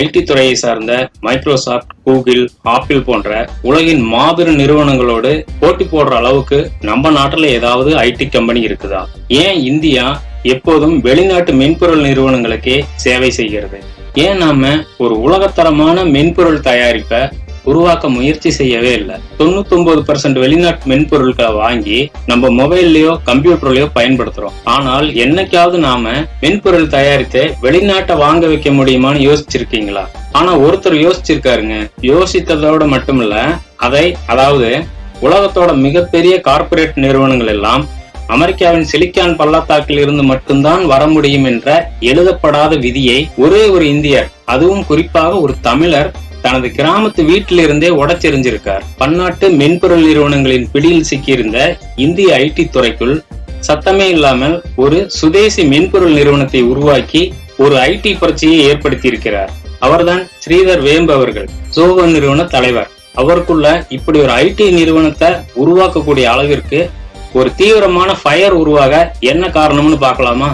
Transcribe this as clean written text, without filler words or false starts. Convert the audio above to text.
ID துறையை சார்ந்த Microsoft, Google, apple போன்ற உலகின் மாபெரும் நிறுவனங்களோடு போட்டி போடுற அளவுக்கு நம்ம நாட்டுல ஏதாவது ஐடி கம்பெனி இருக்குதா? ஏன் இந்தியா எப்போதும் வெளிநாட்டு மென்பொருள் நிறுவனங்களுக்கே சேவை செய்கிறது? ஏன் நாம ஒரு உலகத்தரமான மென்பொருள் தயாரிப்பை உருவாக்க முயற்சி செய்யவே இல்லை? 99% வெளிநாட்டு மென்பொருட்களை வாங்கி நம்ம மொபைல்லயோ கம்ப்யூட்டர்லயோ பயன்படுத்துறோம். ஆனால் என்னைக்காவது நாம மென்பொருள் தயாரித்து வெளிநாட்டை வாங்க வைக்க முடியுமான்னு யோசிச்சிருக்கீங்களா? ஆனா ஒருத்தர் யோசிச்சிருக்காருங்க. யோசித்ததோட மட்டுமில்ல, அதாவது உலகத்தோட மிகப்பெரிய கார்ப்பரேட் நிறுவனங்கள் எல்லாம் அமெரிக்காவின் சிலிக்கான் பள்ளத்தாக்கில் இருந்து மட்டும்தான் வர முடியும் என்ற எழுதப்படாத விதியை ஒரே ஒரு இந்தியர், அதுவும் குறிப்பாக ஒரு தமிழர், தனது கிராமத்து வீட்டிலிருந்தே உடைச்செறிஞ்சிருக்கார். பன்னாட்டு மென்பொருள் நிறுவனங்களின் பிடியில் சிக்கியிருந்த இந்திய ஐடி துறைக்குள் சத்தமே இல்லாமல் ஒரு சுதேசி மென்பொருள் நிறுவனத்தை உருவாக்கி ஒரு ஐடி புரட்சியை ஏற்படுத்தி இருக்கிறார். அவர்தான் ஸ்ரீதர் வேம்பு அவர்கள், ஜோஹோ நிறுவன தலைவர். அவருக்குள்ள இப்படி ஒரு ஐடி நிறுவனத்தை உருவாக்கக்கூடிய அளவிற்கு ஒரு தீவிரமான ஃபயர் உருவாக என்ன காரணம்னு பார்க்கலாமா?